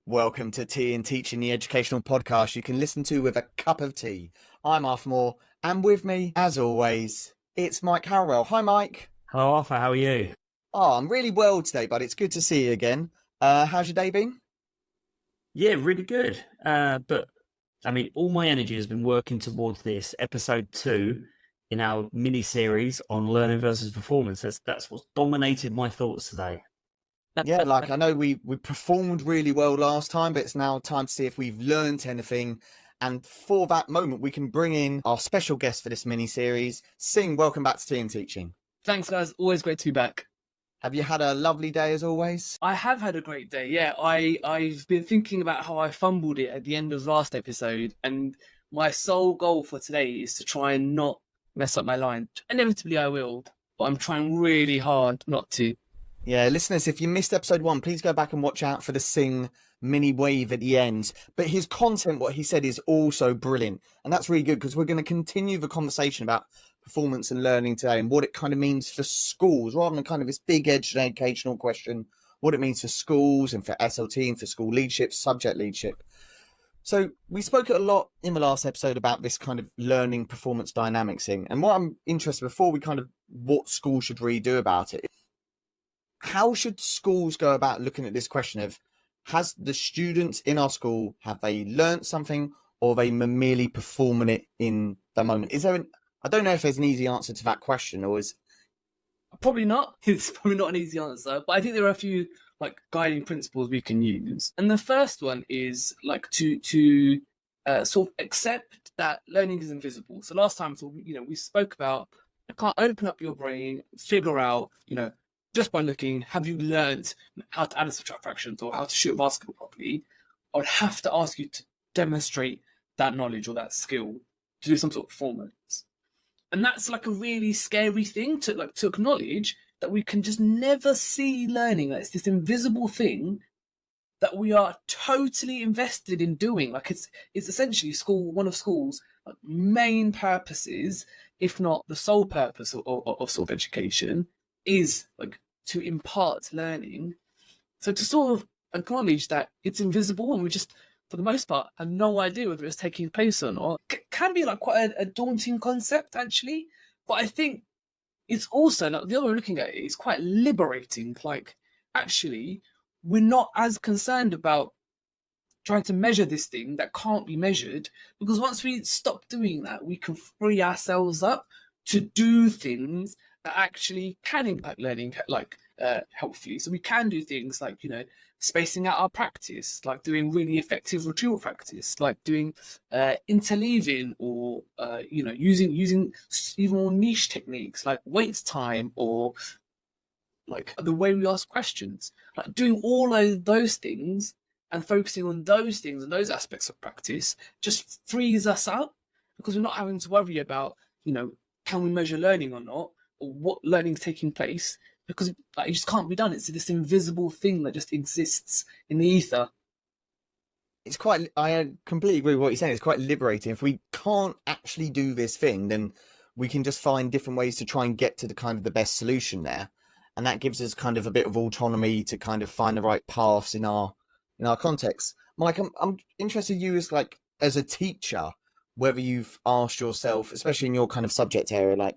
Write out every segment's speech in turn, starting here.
Welcome to Tea and Teaching, the educational podcast you can listen to with a cup of tea. I'm Arthur Moore, and with me, as always, it's Mike Harwell. Hi, Mike. Hello, Arthur. How are you? Oh, I'm really well today, but it's good to see you again. How's your day been? Yeah, really good. All my energy has been working towards this episode 2 in our mini series on learning versus performance. That's what's dominated my thoughts today. Yeah, I know we performed really well last time, but it's now time to see if we've learned anything. And for that moment, we can bring in our special guest for this mini series. Singh, welcome back to Tea and Teaching. Thanks, guys. Always great to be back. Have you had a lovely day as always? I have had a great day. Yeah, I've been thinking about how I fumbled it at the end of last episode, and my sole goal for today is to try and not mess up my line. Inevitably, I will, but I'm trying really hard not to. Yeah, listeners, if you missed episode 1, please go back and watch out for the Singh mini wave at the end. But his content, what he said, is also brilliant. And that's really good because we're going to continue the conversation about performance and learning today and what it kind of means for schools, rather than kind of this big educational question, what it means for schools and for SLT and for school leadership, subject leadership. So we spoke a lot in the last episode about this kind of learning performance dynamics thing. And what I'm interested before we kind of what schools should really do about it. How should schools go about looking at this question of, has the students in our school, have they learnt something or are they merely performing it in the moment? I don't know if there's an easy answer to that question, or is... Probably not. It's probably not an easy answer, but I think there are a few guiding principles we can use. And the first one is to sort of accept that learning is invisible. So last time, we spoke about, you can't open up your brain, figure out, just by looking, have you learned how to add and subtract fractions or how to shoot a basketball properly? I would have to ask you to demonstrate that knowledge or that skill to do some sort of performance. And that's a really scary thing to acknowledge, that we can just never see learning. It's this invisible thing that we are totally invested in doing. It's essentially one of school's main purposes, if not the sole purpose of sort of education, is to impart learning. So to sort of acknowledge that it's invisible and we just, for the most part, have no idea whether it's taking place or not, can be quite a daunting concept, actually. But I think it's also, the other way of looking at it is quite liberating. Actually, we're not as concerned about trying to measure this thing that can't be measured, because once we stop doing that, we can free ourselves up to do things that actually can impact learning helpfully. So we can do things like, spacing out our practice, doing really effective retrieval practice, doing interleaving, or using even more niche techniques like wait time, or the way we ask questions. Doing all of those things and focusing on those things and those aspects of practice just frees us up, because we're not having to worry about, can we measure learning or not, or what learning is taking place, because it just can't be done. It's this invisible thing that just exists in the ether. I completely agree with what you're saying. It's quite liberating. If we can't actually do this thing, then we can just find different ways to try and get to the kind of the best solution there. And that gives us kind of a bit of autonomy to kind of find the right paths in our context. Mike, I'm interested in you as a teacher, whether you've asked yourself, especially in your kind of subject area,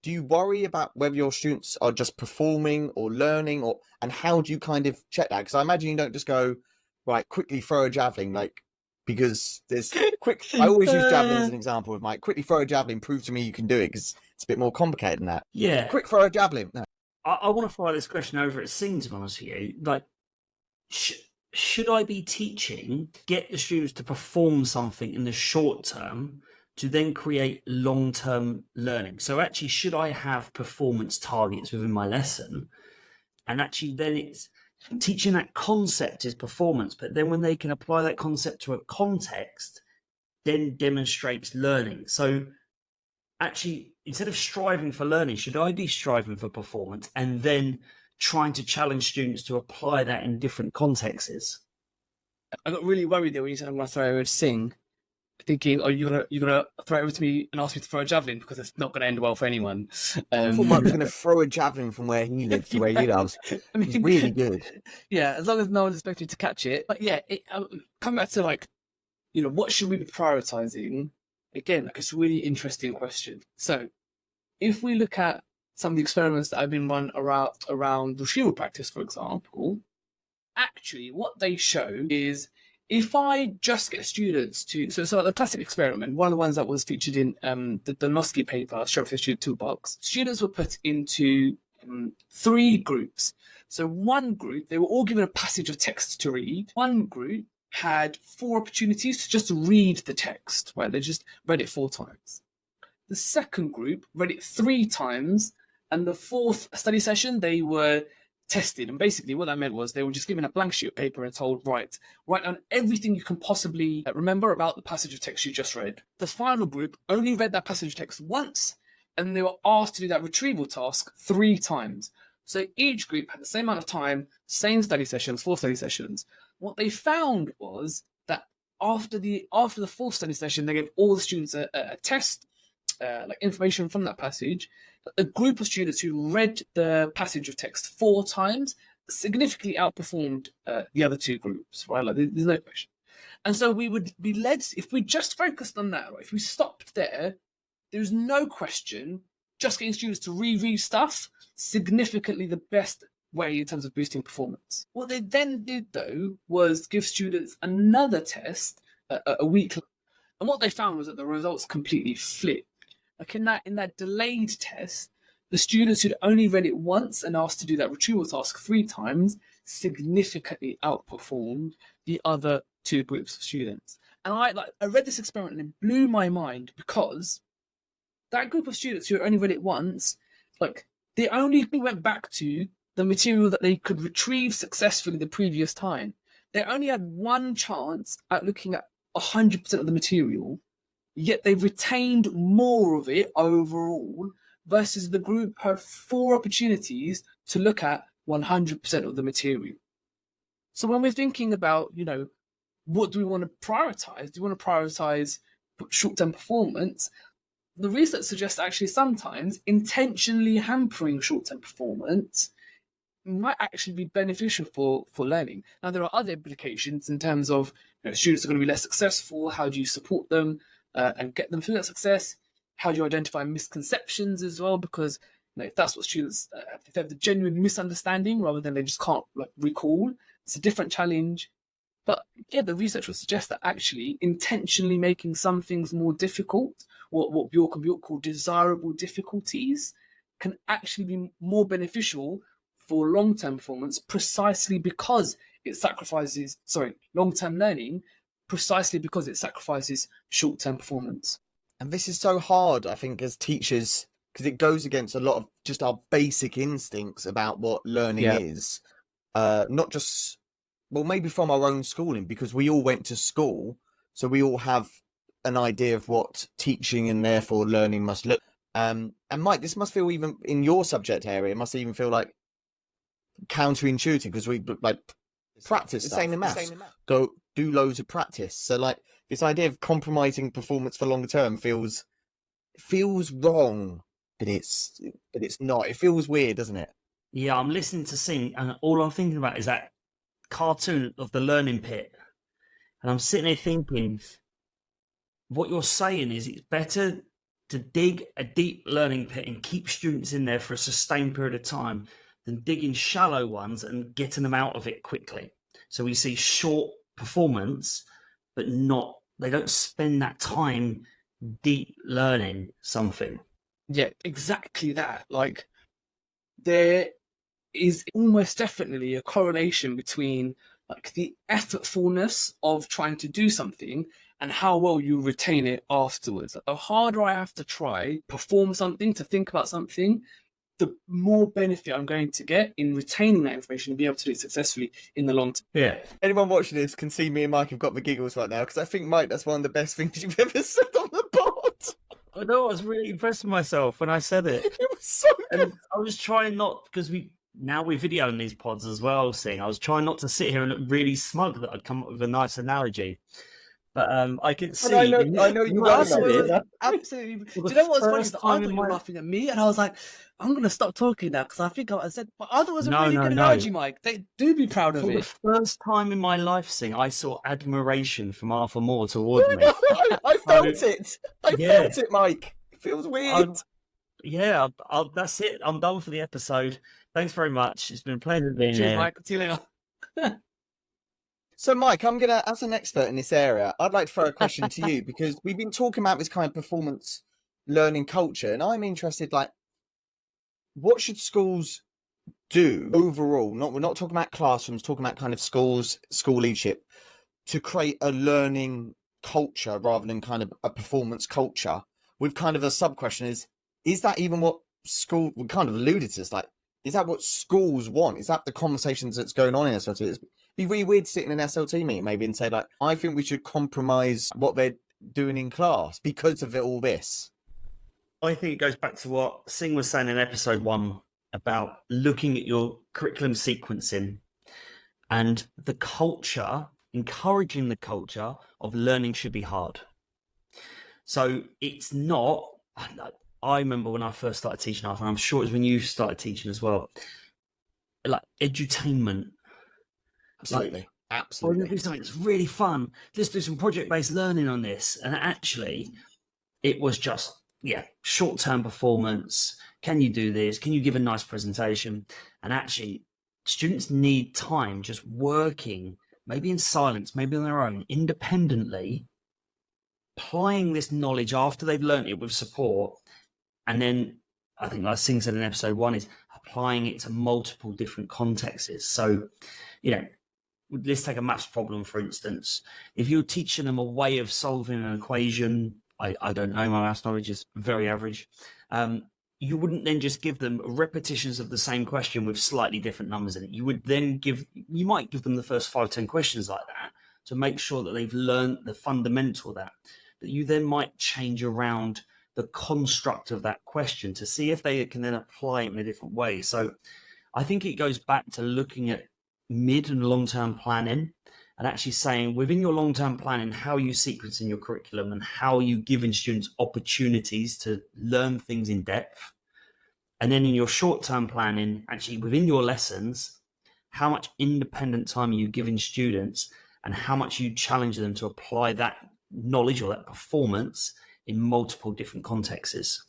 do you worry about whether your students are just performing or learning, and how do you kind of check that? Because I imagine you don't just go, right, quickly throw a javelin, because there's I always use javelin as an example of quickly throw a javelin, prove to me you can do it, because it's a bit more complicated than that. Yeah. Quick throw a javelin. No. I want to fire this question over at Singh, to be honest with you. Should I be teaching, get the students to perform something in the short term to then create long-term learning? So actually, should I have performance targets within my lesson? And actually then it's teaching that concept is performance, but then when they can apply that concept to a context, then demonstrates learning. So actually, instead of striving for learning, should I be striving for performance and then trying to challenge students to apply that in different contexts? I got really worried there when you said I'm going to throw over Singh, thinking, "Oh, you're gonna throw it over to me and ask me to throw a javelin because it's not going to end well for anyone." I thought Mike was going to throw a javelin from where he lives to where he loves. I He's really good. Yeah, as long as no one's expecting to catch it. But yeah, come back to like, what should we be prioritizing? Again, like it's a really interesting question. So, if we look at some of the experiments that have been run around retrieval practice, for example, actually what they show is if I just get students to so the classic experiment, one of the ones that was featured in the Donosky paper, Strength for Student Toolbox, students were put into 3 groups. So one group, they were all given a passage of text to read. One group had 4 opportunities to just read the text, right? They just read it 4 times. The second group read it 3 times, and the 4th study session, they were tested. And basically what that meant was they were just given a blank sheet of paper and told, write down everything you can possibly remember about the passage of text you just read. The final group only read that passage of text once, and they were asked to do that retrieval task 3 times. So each group had the same amount of time, same study sessions, 4 study sessions. What they found was that after the 4th study session, they gave all the students a test, like information from that passage. A group of students who read the passage of text 4 times significantly outperformed the other 2 groups, right? Like there's no question. And so we would be led, if we just focused on that, right? If we stopped there, there's no question, just getting students to reread stuff, significantly the best way in terms of boosting performance. What they then did, though, was give students another test a week later. And what they found was that the results completely flipped. Like in that delayed test, the students who'd only read it once and asked to do that retrieval task 3 times significantly outperformed the other 2 groups of students. And I read this experiment and it blew my mind because that group of students who only read it once, like they only went back to the material that they could retrieve successfully the previous time. They only had 1 chance at looking at 100% of the material, yet they retained more of it overall versus the group had 4 opportunities to look at 100% of the material. So when we're thinking about, what do we want to prioritize? Do we want to prioritize short-term performance? The research suggests actually sometimes intentionally hampering short-term performance might actually be beneficial for learning. Now, there are other implications in terms of students are going to be less successful. How do you support them and get them through that success? How do you identify misconceptions as well? Because if that's what students, if they have the genuine misunderstanding rather than they just can't recall, it's a different challenge. But yeah, the research will suggest that actually intentionally making some things more difficult, what Bjork and Bjork call desirable difficulties, can actually be more beneficial for long-term performance precisely because it sacrifices, long-term learning, precisely because it sacrifices short-term performance. And this is so hard, I think, as teachers, because it goes against a lot of just our basic instincts about what learning is. Not just, well, maybe from our own schooling, because we all went to school, so we all have an idea of what teaching and therefore learning must look. And Mike, this must feel, even in your subject area, it must even feel like counterintuitive, because we practice the same in maths. Go do loads of practice. So this idea of compromising performance for longer term feels wrong, but it's not. It feels weird, doesn't it? Yeah, I'm listening to Singh, and all I'm thinking about is that cartoon of the learning pit, and I'm sitting there thinking, what you're saying is it's better to dig a deep learning pit and keep students in there for a sustained period of time than digging shallow ones and getting them out of it quickly. So we see short performance, but they don't spend that time deep learning something. Yeah, exactly that. There is almost definitely a correlation between the effortfulness of trying to do something and how well you retain it afterwards. The harder I have to try, perform something, to think about something, the more benefit I'm going to get in retaining that information and be able to do it successfully in the long term. Yeah. Anyone watching this can see me and Mike have got the giggles right now, because I think, Mike, that's one of the best things you've ever said on the pod. I know, I was really impressed with myself when I said it. It was so good. And I was trying not, because we're videoing these pods as well, Sing. I was trying not to sit here and look really smug that I'd come up with a nice analogy. But I can see. I know you when well I I enough, thought said it it, was yeah. absolutely. for Do the you know what's funny? first I time thought in you were my laughing at me, and I was like, I'm gonna stop talking now because I think I said. But I thought it was a no, really no, good no. analogy, Mike. They do be proud of For the it. first time in my life, Sing, I saw admiration from Arthur Moore towards me. I So felt it. I yeah, felt it, Mike. It feels I, weird. yeah, that's it. I'm done for the episode. Thanks very much. It's been a pleasure being Cheers, here. Mike. See you later. So, Mike, I'm gonna, as an expert in this area, I'd like to throw a question to you because we've been talking about this kind of performance learning culture, and I'm interested, like, what should schools do overall? We're not talking about classrooms, talking about kind of schools, school leadership, to create a learning culture rather than kind of a performance culture. With kind of a sub question is that even what school? We kind of alluded to this, like, is that what schools want? Is that the conversations that's going on in SLT? It'd be really weird to sit in an SLT meeting maybe and say, like, I think we should compromise what they're doing in class because of all this. I think it goes back to what Singh was saying in episode 1 about looking at your curriculum sequencing and the culture, encouraging the culture of learning should be hard. So it's not. I remember when I first started teaching, Arthur, and I'm sure it was when you started teaching as well. Like edutainment. Absolutely. Like, we're Absolutely. going to do something that's really fun. Let's do some project-based learning on this. And actually, it was just, short-term performance. Can you do this? Can you give a nice presentation? And actually, students need time just working, maybe in silence, maybe on their own, independently, applying this knowledge after they've learned it with support. And then I think, like Singh said in episode 1, is applying it to multiple different contexts. So, let's take a maths problem, for instance. If you're teaching them a way of solving an equation, I don't know, my maths knowledge is very average. You wouldn't then just give them repetitions of the same question with slightly different numbers in it. You would then you might give them the first 5-10 questions like that to make sure that they've learned the fundamental of that. But you then might change around the construct of that question to see if they can then apply it in a different way. So I think it goes back to looking at mid and long-term planning and actually saying within your long-term planning, how you sequence in your curriculum and how you giving students opportunities to learn things in depth. And then in your short-term planning, actually within your lessons, how much independent time are you giving students and how much you challenge them to apply that knowledge or that performance in multiple different contexts.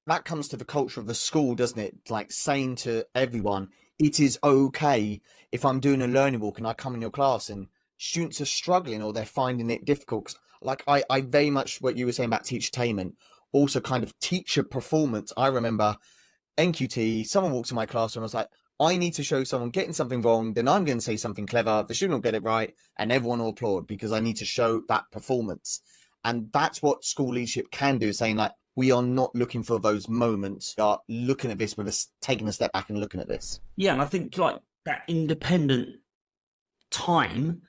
That comes to the culture of the school, doesn't it? Like saying to everyone, it is okay if I'm doing a learning walk and I come in your class and students are struggling or they're finding it difficult. Like I very much what you were saying about teachertainment, also kind of teacher performance. I remember NQT, someone walked in my classroom, I was like, I need to show someone getting something wrong, then I'm going to say something clever, the student will get it right, and everyone will applaud because I need to show that performance. And that's what school leadership can do, saying like, we are not looking for those moments. We are looking at this with us, taking a step back and looking at this. Yeah, and I think like that independent time,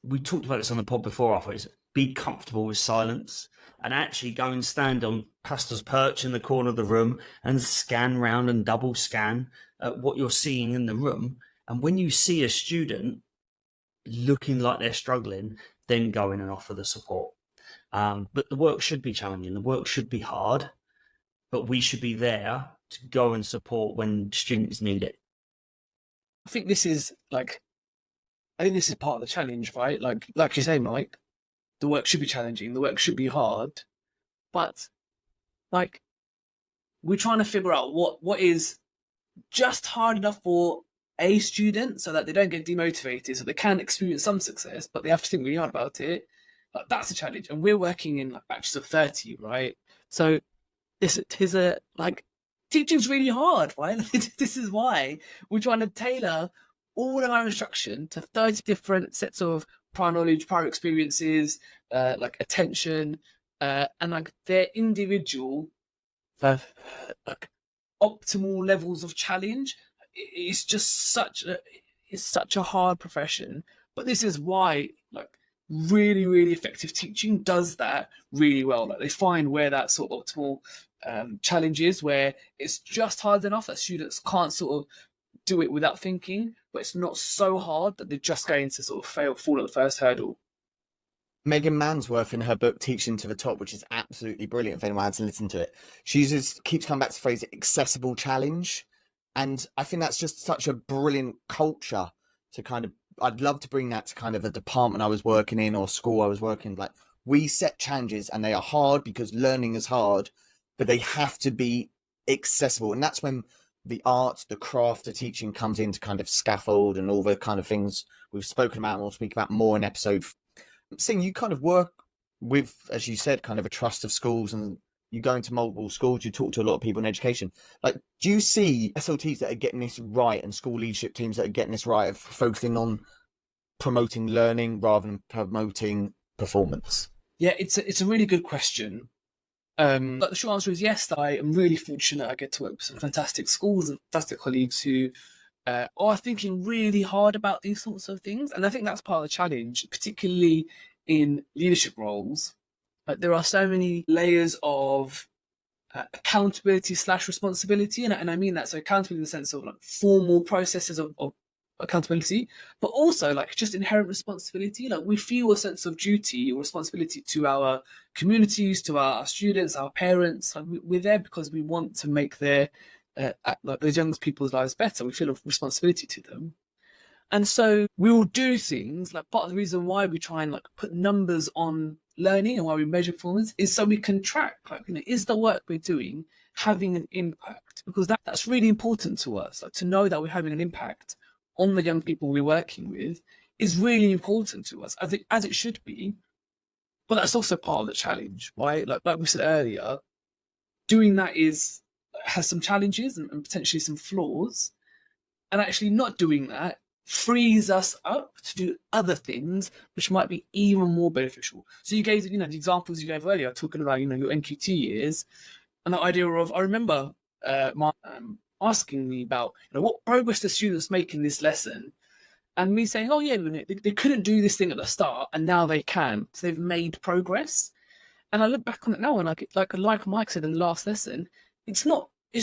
we talked about this on the pod before, Arthur, is be comfortable with silence and actually go and stand on Pastor's perch in the corner of the room and scan round and double scan at what you're seeing in the room. And when you see a student looking like they're struggling, then go in and offer the support. But the work should be challenging. The work should be hard, but we should be there to go and support when students need it. I think this is part of the challenge, right? Like you say, Mike, the work should be challenging, the work should be hard, but like we're trying to figure out what is just hard enough for a student so that they don't get demotivated, so they can experience some success, but they have to think really hard about it. Like, that's a challenge, and we're working in like batches of 30, right? So this is teaching's really hard, right? This is why we're trying to tailor all of our instruction to 30 different sets of prior knowledge, prior experiences, like attention, and like their individual like optimal levels of challenge. It's just such a hard profession, but this is why like really, really effective teaching does that really well. Like they find where that sort of optimal challenge is, where it's just hard enough that students can't sort of do it without thinking, but it's not so hard that they're just going to sort of fall at the first hurdle. Megan Mansworth in her book Teaching to the Top, which is absolutely brilliant if anyone hasn't listened to it, she keeps coming back to the phrase accessible challenge. And I think that's just such a brilliant culture to kind of, I'd love to bring that to kind of a department I was working in or school I was working. Like, we set challenges and they are hard because learning is hard, but they have to be accessible. And that's when the art, the craft, the teaching comes in to kind of scaffold and all the kind of things we've spoken about and we'll speak about more in episode. Singh, you kind of work with, as you said, kind of a trust of schools, and you go into multiple schools, you talk to a lot of people in education. Like, do you see SLTs that are getting this right and school leadership teams that are getting this right of focusing on promoting learning rather than promoting performance? Yeah, it's a really good question. But the short answer is yes. I am really fortunate. I get to work with some fantastic schools and fantastic colleagues who are thinking really hard about these sorts of things. And I think that's part of the challenge, particularly in leadership roles. There are so many layers of accountability / responsibility. And I mean that. So accountability in the sense of like formal processes of accountability, but also like just inherent responsibility. Like, we feel a sense of duty or responsibility to our communities, to our students, our parents. Like, we're there because we want to make their like those young people's lives better. We feel a responsibility to them. And so we will do things, like part of the reason why we try and like put numbers on learning and why we measure performance is so we can track, like, you know, is the work we're doing having an impact? Because that's really important to us. Like, to know that we're having an impact on the young people we're working with is really important to us, as it should be. But that's also part of the challenge, right? Like we said earlier, doing that has some challenges and potentially some flaws. And actually not doing that frees us up to do other things which might be even more beneficial. So you gave, the examples you gave earlier, talking about, your NQT years, and the idea of, I remember asking me about, what progress the students make in this lesson, and me saying, oh yeah, they couldn't do this thing at the start, and now they can. So they've made progress. And I look back on it now, and like Mike said in the last lesson, it's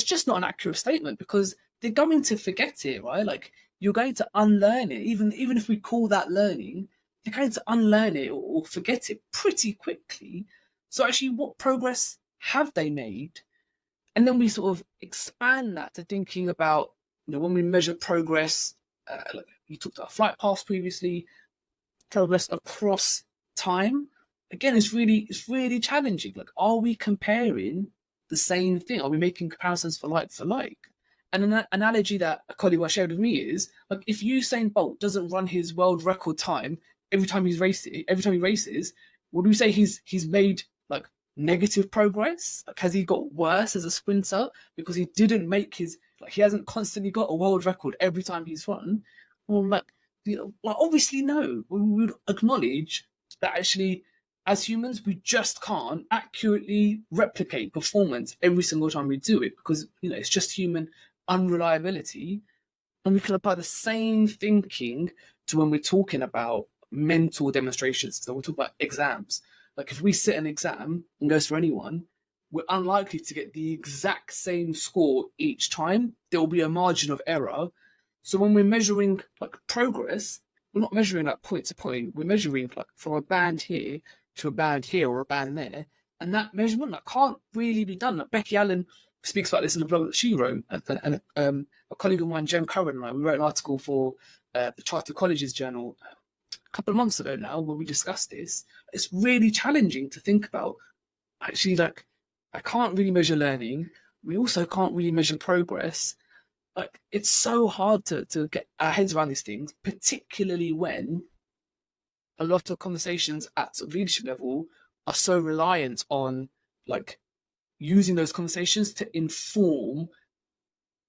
just not an accurate statement, because they're going to forget it, right? Like, you're going to unlearn it. Even if we call that learning, they're going to unlearn it or forget it pretty quickly. So actually, what progress have they made? And then we sort of expand that to thinking about, when we measure progress, like you talked about flight paths previously, progress across time. Again, it's really challenging. Like, are we comparing the same thing? Are we making comparisons for like? And an analogy that a colleague shared with me is, like, if Usain Bolt doesn't run his world record time every time he races, would we say he's made like negative progress? Like, has he got worse as a sprinter because he didn't make he hasn't constantly got a world record every time he's run? Well, obviously no. We would acknowledge that actually, as humans, we just can't accurately replicate performance every single time we do it, because it's just human unreliability. And we can apply the same thinking to when we're talking about mental demonstrations. So we'll talk about exams. Like, if we sit an exam and goes for anyone, we're unlikely to get the exact same score each time. There will be a margin of error. So when we're measuring like progress, we're not measuring like point to point. We're measuring like from a band here to a band here or a band there. And that measurement can't really be done. Like, Becky Allen speaks about this in the blog that she wrote, and a colleague of mine, Jen Curran, and I, we wrote an article for the Chartered Colleges Journal a couple of months ago now, where we discussed this. It's really challenging to think about. Actually, like, I can't really measure learning. We also can't really measure progress. Like, it's so hard to get our heads around these things, particularly when a lot of conversations at sort of leadership level are so reliant on like using those conversations to inform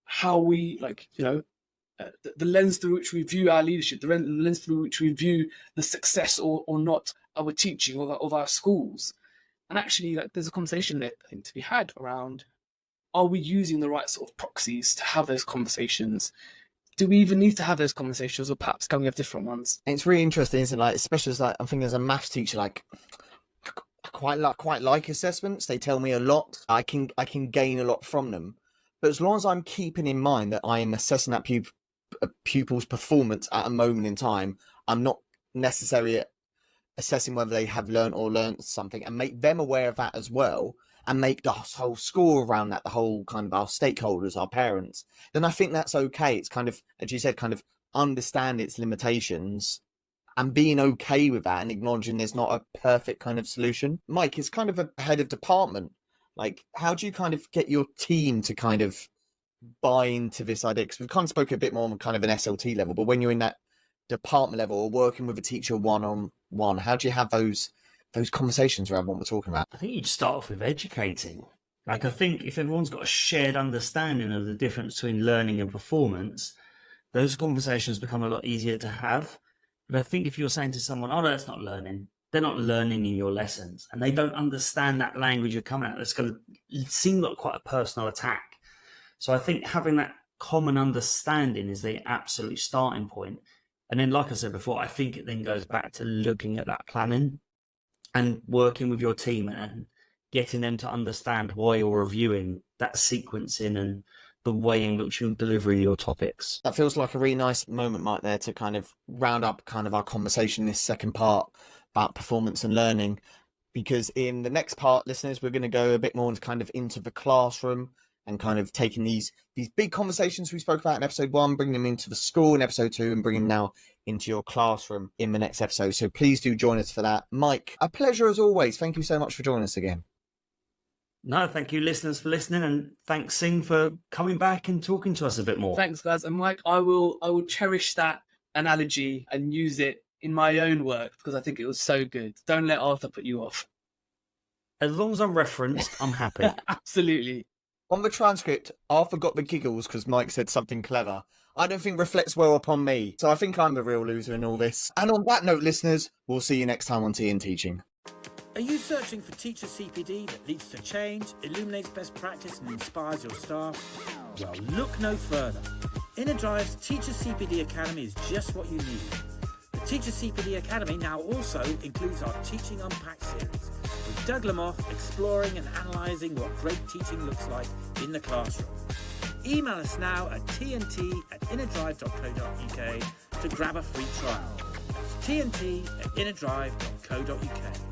how we the lens through which we view our leadership, the lens through which we view the success or not our teaching of our schools. And actually, like, there's a conversation that I think to be had around, are we using the right sort of proxies to have those conversations? Do we even need to have those conversations, or perhaps can we have different ones? And it's really interesting, isn't it? Like, especially as, like, I'm thinking as a maths teacher, like, I quite like assessments. They tell me a lot. I can gain a lot from them. But as long as I'm keeping in mind that I am assessing that pupil's performance at a moment in time, I'm not necessarily assessing whether they have learnt something, and make them aware of that as well, and make the whole school around that, the whole kind of our stakeholders, our parents, then I think that's okay. It's kind of, as you said, kind of understand its limitations and being okay with that and acknowledging there's not a perfect kind of solution. Mike, is kind of a head of department. Like, how do you kind of get your team to kind of buy into this idea? Because we've kind of spoken a bit more on kind of an SLT level, but when you're in that department level or working with a teacher one-on-one, how do you have those conversations around what we're talking about? I think you'd start off with educating. Like, I think if everyone's got a shared understanding of the difference between learning and performance, those conversations become a lot easier to have. But I think if you're saying to someone, oh, no, that's not learning, they're not learning in your lessons, and they don't understand that language you're coming at, that's going to seem like quite a personal attack. So I think having that common understanding is the absolute starting point. And then, like I said before, I think it then goes back to looking at that planning and working with your team and getting them to understand why you're reviewing that sequencing and the way in which you deliver your topics. That feels like a really nice moment, Mike, there to kind of round up kind of our conversation in this second part about performance and learning. Because in the next part, listeners, we're going to go a bit more into the classroom and kind of taking these big conversations we spoke about in episode 1, bringing them into the school in episode 2, and bringing them now into your classroom in the next episode. So please do join us for that. Mike, a pleasure as always. Thank you so much for joining us again. No, thank you, listeners, for listening, and thanks, Singh, for coming back and talking to us a bit more. Thanks, guys. And Mike, I will cherish that analogy and use it in my own work because I think it was so good. Don't let Arthur put you off. As long as I'm referenced, I'm happy. Absolutely. On the transcript, Arthur got the giggles because Mike said something clever. I don't think reflects well upon me, so I think I'm the real loser in all this. And on that note, listeners, we'll see you next time on Tea and Teaching. Are you searching for teacher CPD that leads to change, illuminates best practice and inspires your staff? Well, look no further. Inner Drive's Teacher CPD Academy is just what you need. The Teacher CPD Academy now also includes our Teaching Unpacked series, with Doug Lamoff exploring and analysing what great teaching looks like in the classroom. Email us now at tnt@innerdrive.co.uk to grab a free trial. That's tnt@innerdrive.co.uk.